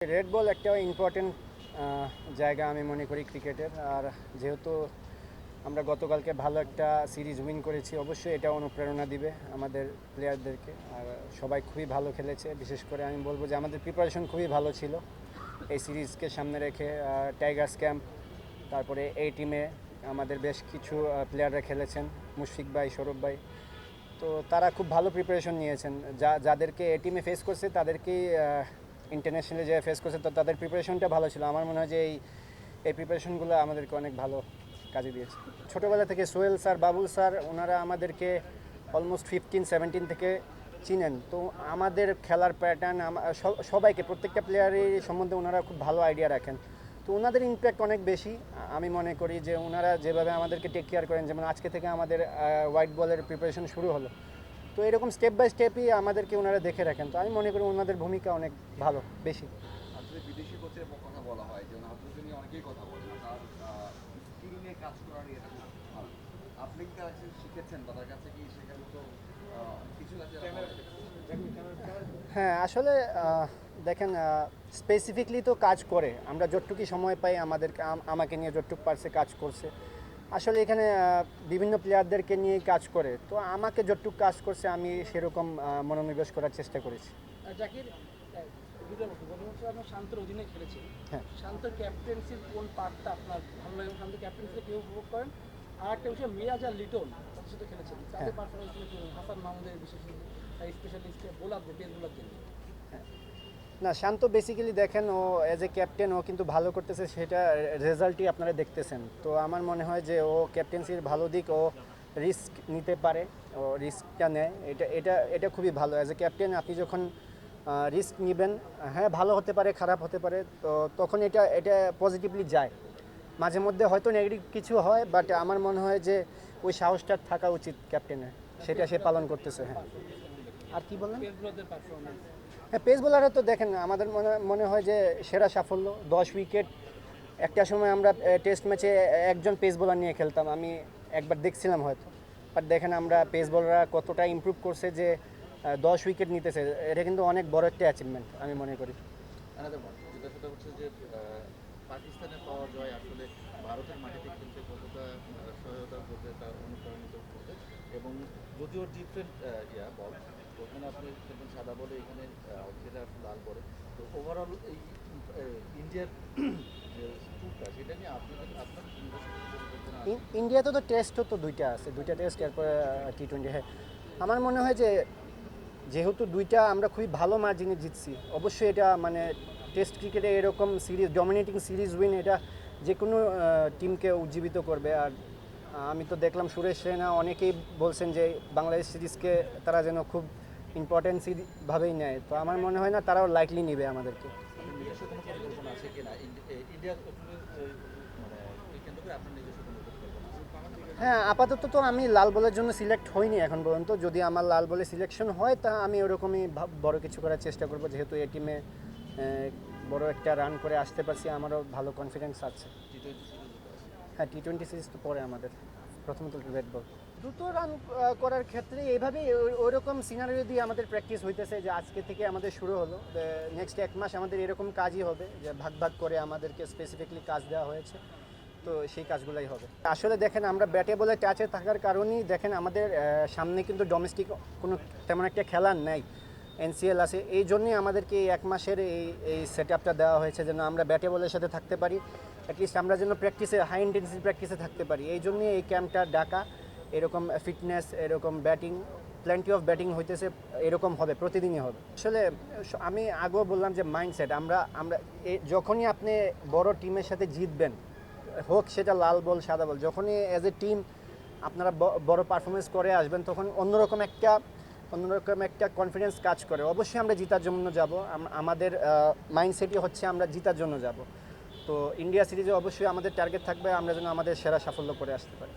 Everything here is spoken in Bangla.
রেড বল একটা ইম্পর্টেন্ট জায়গা আমি মনে করি ক্রিকেটের। আর যেহেতু আমরা গতকালকে ভালো একটা সিরিজ উইন করেছি, অবশ্যই এটা অনুপ্রেরণা দিবে আমাদের প্লেয়ারদেরকে। আর সবাই খুবই ভালো খেলেছে, বিশেষ করে আমি বলবো যে আমাদের প্রিপারেশন খুবই ভালো ছিল এই সিরিজকে সামনে রেখে। টাইগার্স ক্যাম্প, তারপরে এই টিমে আমাদের বেশ কিছু প্লেয়াররা খেলেছেন, মুশফিক ভাই, সৌরভ ভাই। তো তারা খুব ভালো প্রিপারেশন নিয়েছেন। যাদেরকে এই টিমে ফেস করছে তাদেরকেই ইন্টারন্যাশনালি যে ফেস করছে, তো তাদের প্রিপারেশনটা ভালো ছিল। আমার মনে হয় যে এই প্রিপারেশনগুলো আমাদেরকে অনেক ভালো কাজে দিয়েছে। ছোটোবেলা থেকে সোহেল স্যার, বাবুল স্যার, ওনারা আমাদেরকে অলমোস্ট 15-17 থেকে চিনেন। তো আমাদের খেলার প্যাটার্ন সবাইকে, প্রত্যেকটা প্লেয়ারের সম্বন্ধে ওনারা খুব ভালো আইডিয়া রাখেন। তো ওনাদের ইম্প্যাক্ট অনেক বেশি। আমি মনে করি যে ওনারা যেভাবে আমাদেরকে টেক কেয়ার করেন, যেমন আজকে থেকে আমাদের হোয়াইট বলের প্রিপারেশন শুরু হলো, তো এরকম স্টেপ বাই স্টেপই আমাদেরকে ওনারা দেখে রাখেন। তো আমি মনে করি ওনাদের ভূমিকা অনেক ভালো, বেশি। আসলে বিদেশি কোচের কথা বলা হয় যে নাজমুদ্দিন নিয়ে অনেকেই কথা বলেন, তার স্কিল নিয়ে কাজ করার এটা খুব ভালো। আপনি কি তার কাছে শিখেছেন বা তার কাছে কি শেখার মতো কিছু আছে? হ্যাঁ, আসলে দেখেন, স্পেসিফিকলি তো কাজ করে। আমরা যতটুকু সময় পাই আমাকে নিয়ে যতটুকু পারছে কাজ করছে। আসলে এখানে বিভিন্ন প্লেয়ারদেরকে নিয়ে কাজ করে, তো আমাকে যতটুকু কাজ করছে আমি সেরকম মনোনিবেশ করার চেষ্টা করেছি। জাকির, দুটো বলতে আপনার শান্তর অধীনে খেলেছেন। হ্যাঁ, শান্তর ক্যাপ্টেন্সির কোন পার্টটা আপনার ভালো লাগে? শান্তর ক্যাপ্টেন্সিটা কেউ উপভোগ করেন? আর একটা বিষয়, মিরাজ আর লিটন তাদের সাথে খেলেছেন, তাদের পারফরমেন্স হাসান মাহমুদের বিশেষ স্পেশালিস্ট বোলারদের, পেস বোলারদের নিয়ে। না, শান্ত বেসিক্যালি দেখেন, ও অ্যাজ এ ক্যাপ্টেন ও কিন্তু ভালো করতেছে, সেটা রেজাল্টই আপনারা দেখতেছেন। তো আমার মনে হয় যে ও ক্যাপ্টেন্সির ভালো দিক, ও রিস্ক নিতে পারে, ও রিস্কটা নেয়। এটা এটা এটা খুবই ভালো। অ্যাজ এ ক্যাপ্টেন আপনি যখন রিস্ক নেবেন, হ্যাঁ ভালো হতে পারে, খারাপ হতে পারে, তো তখন এটা এটা পজিটিভলি যায়। মাঝে মধ্যে হয়তো নেগেটিভ কিছু হয়, বাট আমার মনে হয় যে ওই সাহসটা থাকা উচিত ক্যাপ্টেনের, সেটা সে পালন করতেছে। হ্যাঁ, আর কি বললেন? পেস বোলারদের পারফরমেন্স। হ্যাঁ, পেস বোলাররা তো দেখেন আমাদের মনে হয় যে সেরা সাফল্য 10 উইকেট। একটা সময় আমরা টেস্ট ম্যাচে একজন পেস বোলার নিয়ে খেলতাম, আমি একবার দেখছিলাম হয়তো। বাট দেখেন আমরা পেস বোলাররা কতটা ইমপ্রুভ করছে যে 10 উইকেট নিতেছে। এটা কিন্তু অনেক বড় একটা অ্যাচিভমেন্ট আমি মনে করি। যেটা সেটা হচ্ছে যে পাকিস্তানে পাওয়া যায় আসলে ভারতের মাটিতে খেলতে কতটা সহায়তা করবে, তার অনুপ্রাণিত করবে। এবং যদিও ডিফারেন্ট বল, ওখানে আপনি খেলবেন সাদা বলে, এখানে খেলে আসলে লাল বলে। তো ওভারঅল এই ইন্ডিয়ার যে ট্যুরটা, সেটা নিয়ে আপনার ইন্ডিয়াতে তো টেস্টও তো দুইটা আছে, দুইটা টেস্ট, এরপরে T20। হ্যাঁ, আমার মনে হয় যে যেহেতু দুইটা আমরা খুবই ভালো মার্জিনে জিতছি, অবশ্যই এটা মানে টেস্ট ক্রিকেটে এরকম সিরিজ, ডমিনেটিং সিরিজ উইন, এটা যে কোনো টিমকে উজ্জীবিত করবে। আর আমি তো দেখলাম সুরেশ রায়না অনেকেই বলছেন যে বাংলাদেশ সিরিজকে তারা যেন খুব ইম্পর্টেন্ট ভাবেই নেয়। তো আমার মনে হয় না তারাও লাইটলি নেবে আমাদেরকে। নিজস্ব কোনো পরিকল্পনা আছে কিনা ইন্ডিয়া মানে কেন্দ্র করে আপনার নিজস্ব কোনো পরিকল্পনা আছে? হ্যাঁ, আপাতত তো আমি লাল বলের জন্য সিলেক্ট হইনি এখন পর্যন্ত। যদি আমার লাল বলে সিলেকশন হয় তা আমি ওরকমই বড় কিছু করার চেষ্টা করব। যেহেতু এই টিমে বড় একটা রান করে আসতে পারছি, আমারও ভালো কনফিডেন্স আছে। হ্যাঁ, T20 সিরিজ তো পরে আমাদের, প্রথমত রেড বল। দ্রুত রান করার ক্ষেত্রে এইভাবেই ওইরকম সিনারিও দিয়ে আমাদের প্র্যাকটিস হইতেছে, যে আজকে থেকে আমাদের শুরু হলো। নেক্সট 1 মাস আমাদের এরকম কাজই হবে, যে ভাগ ভাগ করে আমাদেরকে স্পেসিফিকলি কাজ দেওয়া হয়েছে, তো সেই কাজগুলোই হবে। আসলে দেখেন, আমরা ব্যাটে বলে টাচে থাকার কারণেই দেখেন আমাদের সামনে কিন্তু ডোমেস্টিক কোনো তেমন একটা খেলা নেই, NCL আছে। এই জন্যই আমাদেরকে এই 1 মাসের এই সেট আপটা দেওয়া হয়েছে, যেন আমরা ব্যাটে বলের সাথে থাকতে পারি, অ্যাটলিস্ট আমরা যেন প্র্যাকটিসে, হাই ইন্টেন্সিটি প্র্যাকটিসে থাকতে পারি। এই জন্যই এই ক্যাম্পটা ডাকা। এরকম ফিটনেস, এরকম ব্যাটিং, প্ল্যান্টি অফ ব্যাটিং হইতেছে, এরকম হবে, প্রতিদিনই হবে। আসলে আমি আগেও বললাম যে মাইন্ডসেট, আমরা যখনই আপনি বড় টিমের সাথে জিতবেন, হোক সেটা লাল বল, সাদা বল, যখনই অ্যাজ এ টিম আপনারা বড় পারফরমেন্স করে আসবেন, তখন অন্যরকম একটা কনফিডেন্স কাজ করে। অবশ্যই আমরা জিতার জন্য যাব, আমাদের মাইন্ডসেটই হচ্ছে আমরা জিতার জন্য যাব। তো ইন্ডিয়া সিরিজে অবশ্যই আমাদের টার্গেট থাকবে আমরা যেন আমাদের সেরা সাফল্য করে আসতে পারি।